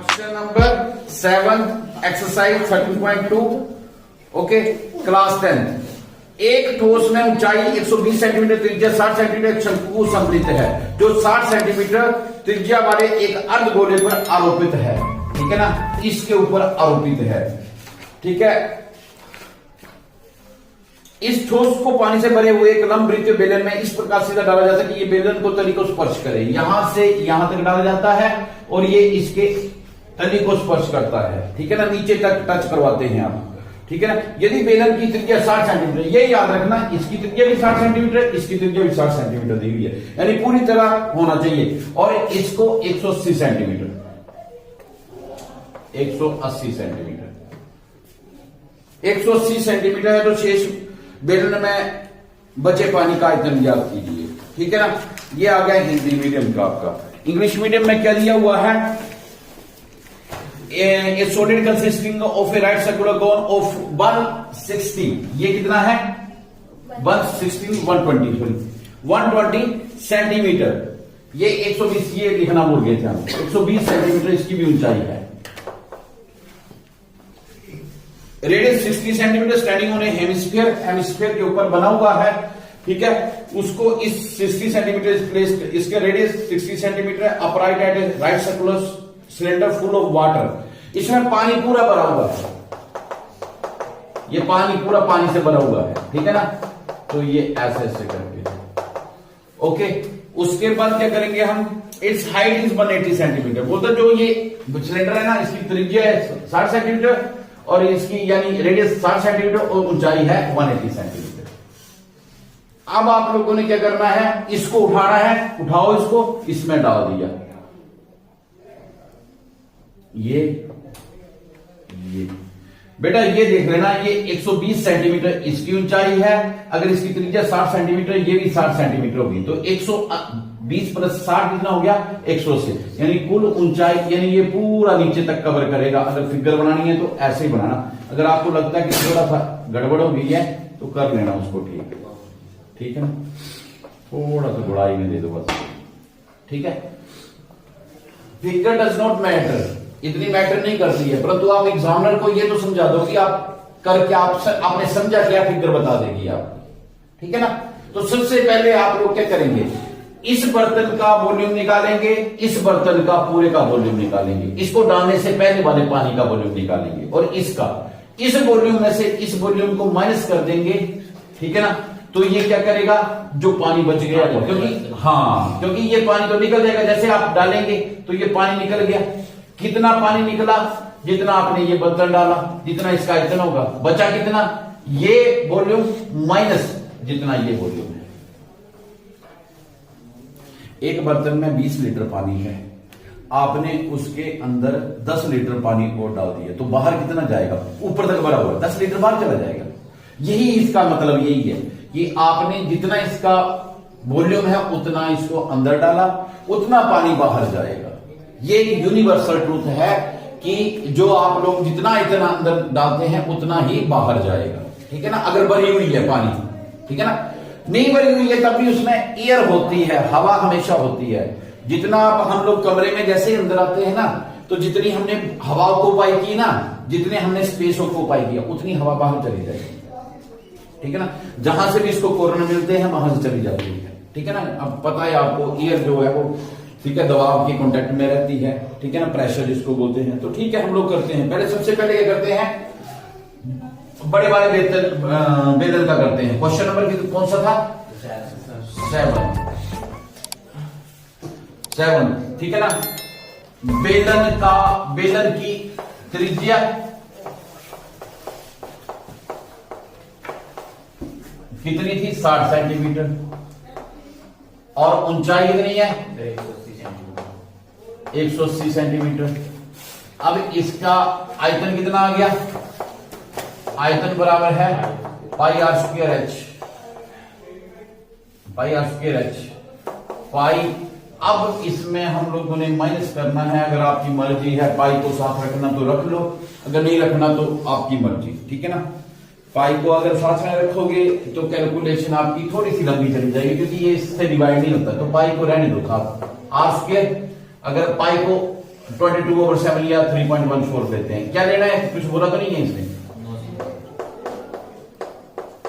Question number 7 exercise 13.2 okay class 10। एक ठोस में ऊंचाई 120 सेंटीमीटर त्रिज्या 60 सेंटीमीटर शंकु सम्मिलित है जो 60 सेंटीमीटर त्रिज्या वाले एक अर्धगोले पर आरोपित है। ठीक है ना, इसके ऊपर आरोपित है। ठीक है, इस ठोस को पानी से भरे हुए एक लंब वृत्तीय बेलन में इस प्रकार सीधा डाला जाता है कि ये बेलन को तली को स्पर्श करे। यहां से यहां तक डाला जाता है और ये इसके तली को स्पर्श करता है। ठीक है ना, नीचे तक टच करवाते हैं आप। ठीक है ना, यदि बेलन की त्रिज्या 60 सेंटीमीटर, ये याद रखना इसकी त्रिज्या भी 60 सेंटीमीटर, इसकी त्रिज्या भी 60 सेंटीमीटर दी हुई है, यानी पूरी तरह होना चाहिए। और इसको 180 सेंटीमीटर 180 सेंटीमीटर 180 सेंटीमीटर है तो शेष बेलन में बचे पानी का आयतन ज्ञात कीजिए। ठीक है ना, ये आ गया हिंदी मीडियम का। आपका इंग्लिश मीडियम में क्या दिया हुआ है? ए solid consisting of A right circular cone of 160, ये कितना है? 120 सेंटीमीटर। ये 120, ये लिखना भूल गए थे हम। 120 सेंटीमीटर इसकी भी ऊंचाई है। Radius 60 centimetre standing on A hemisphere, hemisphere के ऊपर बना हुआ है। ठीक है, उसको इस 60 सेंटीमीटर प्लेस, इसके radius 60 centimetre upright at a right circular cylinder full of water. इसमें पानी पूरा भरा हुआ है, ये पानी पूरा पानी से भरा हुआ है। ठीक है ना, तो ये ऐसे ऐसे करके ओके। उसके बाद क्या करेंगे हम? It's height is 180 centimetre. बोलते जो ये सिलेंडर है ना, इसकी त्रिज्या है 60 सेंटीमीटर और इसकी यानी रेडियस 60 सेंटीमीटर और ऊंचाई है 180 सेंटीमीटर। अब आप लोगों ने क्या करना है? इसको उठाना है, उठाओ इसको, इसमें डाल दिया। ये बेटा ये देख लेना, ये 120 सेंटीमीटर इसकी ऊंचाई है। अगर इसकी त्रिज्या 60 सेंटीमीटर, ये भी 60 सेंटीमीटर होगी, तो 120 प्लस 60 कितना हो गया? 180, यानी कुल ऊंचाई, यानी ये पूरा नीचे तक कवर करेगा। अगर फिगर बनानी है तो ऐसे ही बनाना। अगर आपको लगता है कि थोड़ा सा गड़बड़ हो गई है तो कर लेना उसको। ठीक है ना, थोड़ा सा गुड़ाई में दे दो बस। ठीक है, फिगर डज नॉट मैटर, इतनी मैटर नहीं करती है, परंतु आप एग्जामिनर को ये तो समझा दो कि आप करके आपने समझा क्या, फिगर बता देगी आप। ठीक है ना, तो सबसे पहले आप लोग क्या करेंगे? इस बर्तन का वॉल्यूम निकालेंगे, इस बर्तन का पूरे का वॉल्यूम निकालेंगे, इसको डालने से पहले वाले पानी का वॉल्यूम निकालेंगे और इसका, इस वॉल्यूम में से इस वॉल्यूम को माइनस कर देंगे। ठीक है ना, तो ये क्या करेगा? जो पानी बच गया, क्योंकि ये पानी तो निकल जाएगा, जैसे आप डालेंगे तो ये पानी निकल गया। कितना पानी निकला? जितना आपने ये बर्तन डाला, जितना इसका आयतन होगा। बचा कितना? ये वॉल्यूम माइनस जितना ये वॉल्यूम है। एक बर्तन में 20 लीटर पानी है, आपने उसके अंदर 10 लीटर पानी और डाल दिया, तो बाहर कितना जाएगा? ऊपर तक भरा हुआ 10 लीटर बाहर चला जाएगा। यही इसका मतलब यही है कि आपने जितना इसका वॉल्यूम है उतना इसको अंदर डाला, उतना पानी बाहर जाएगा। ये यूनिवर्सल ट्रूथ है कि जो आप लोग जितना इतना अंदर डालते हैं उतना ही बाहर जाएगा। ठीक है ना, अगर भरी हुई है पानी। ठीक है ना, नहीं भरी हुई है तब भी उसमें एयर होती है, हवा हमेशा होती है। जितना हम लोग कमरे में जैसे अंदर आते हैं ना, तो जितनी हमने हवा को ऑक्यूपाई की ना, जितने हमने स्पेस को ऑक्यूपाई किया, उतनी हवा बाहर चली जाएगी। ठीक है ना, जहां से भी इसको कोरोना मिलते हैं वहां से चली जाती है। ठीक है ना, अब पता है आपको, एयर जो है वो ठीक है दबाव के कांटेक्ट में रहती है। ठीक है ना, प्रेशर जिसको बोलते हैं। तो ठीक है, हम लोग करते हैं पहले, सबसे पहले क्या करते हैं? बड़े वाले बेलन का करते हैं। क्वेश्चन नंबर कौन सा था? 7। ठीक है ना, बेलन की त्रिज्या कितनी थी? 60 सेंटीमीटर और ऊंचाई कितनी है? 180 सेंटीमीटर। अब इसका आयतन कितना आ गया? आयतन बराबर है pi r square h, pi r square h pi. अब इसमें हम लोगों ने माइनस करना है। अगर आपकी मर्जी है पाई को साथ रखना तो रख लो, अगर नहीं रखना तो आपकी मर्जी। ठीक है ना, पाई को अगर साथ में रखोगे तो कैलकुलेशन आपकी थोड़ी सी लंबी चली जाएगी, क्योंकि ये इससे डिवाइड नहीं होता, तो पाई को रहने दो साथ। आर स्क्वायर, अगर पाई को 22/7 या 3.14 लेते हैं। क्या लेना है, कुछ बुरा तो नहीं है इसमें।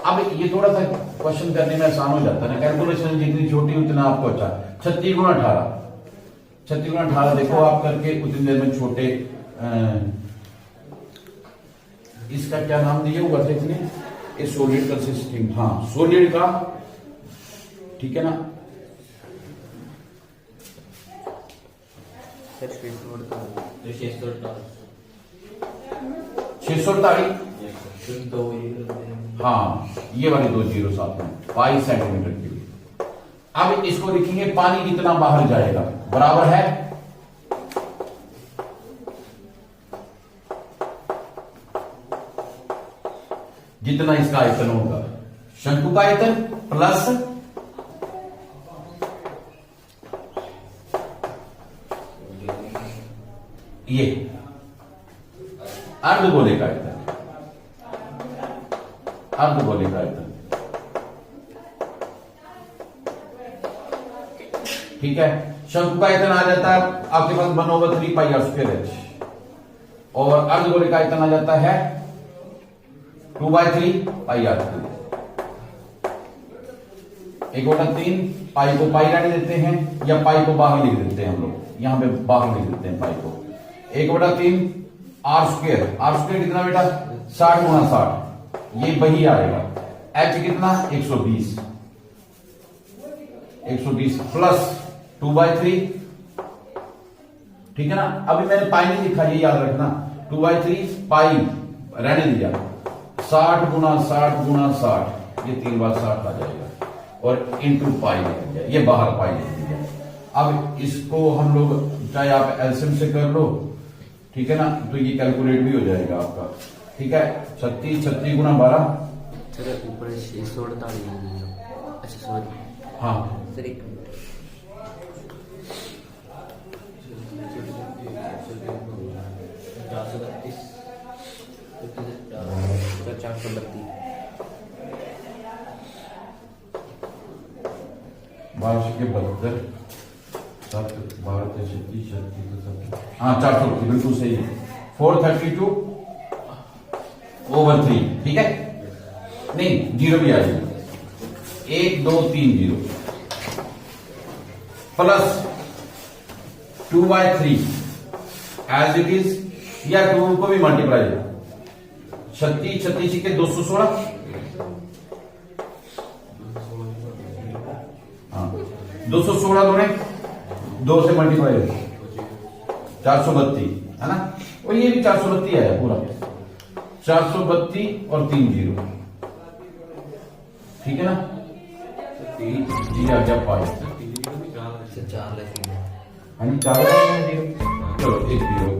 अब ये थोड़ा सा क्वेश्चन करने में आसान हो जाता है ना, कैलकुलेशन जितनी छोटी उतना आपको अच्छा। 36 गुणा 18, 36 गुणा 18 देखो आप करके उतनी देर में छोटे इसका क्या नाम दिया हुआ था इसने, ये सॉलिड कंसिस्टिंग, हाँ सॉलिड का, ठीक है ना। 648, हाँ ये वाली 2 जीरो साथ में 22 सेंटीमीटर क्यूब। अब इसको लिखेंगे पानी कितना बाहर जाएगा, बराबर है जितना इसका आयतन होगा, शंकु का आयतन प्लस ये अर्धगोले का आयतन, अर्धगोले का आयतन, ठीक है। शंकु का आयतन आ जाता है आपके पास 1/3 पाई आर स्क्वायर एच, और अर्धगोले का आयतन आ जाता है 2/3 पाई आर क्यूब। 1/3 पाई को पाई रहने देते हैं, या पाई को बाहर लिख देते हैं हम लोग, यहां पे बाहर लिख देते हैं पाई को। 1/3 आर स्क्वायर, आर स्क्वायर कितना बेटा 60 गुणा 60, ये वही आएगा। एच कितना 120, 120 प्लस 2/3, ठीक है ना। अभी मैंने पाई नहीं लिखा, ये याद रखना, 2/3 पाई रहने दिया, 60 गुणा 60 गुणा 60, ये 3 बार 60 आ जाएगा, और इंटू पाई लिख दिया, ये बाहर पाई लिख दिया। अब इसको हम लोग चाहे आप एलसीएम से कर लो, ठीक है ना, तो ये कैलकुलेट भी हो जाएगा आपका, ठीक है। 36 गुणा 12, ऊपर 648, अच्छा सॉरी, हाँ सर एक 432, 12 7 12 36 36, हाँ 432 बिल्कुल सही है। 432/3, ठीक है, नहीं जीरो भी आ जाएगा, 1 2 3 0 प्लस 2/3 एज इट इज, या 2 को भी मल्टीप्लाई, 36 के 216, हाँ 216 दोने 2 से मल्टीप्लाई 432 है ना, और ये भी 432 आया पूरा, 432 और 3 0, ठीक है ना। जी आ गया 5, 4 हाँ 4 चलो 1 0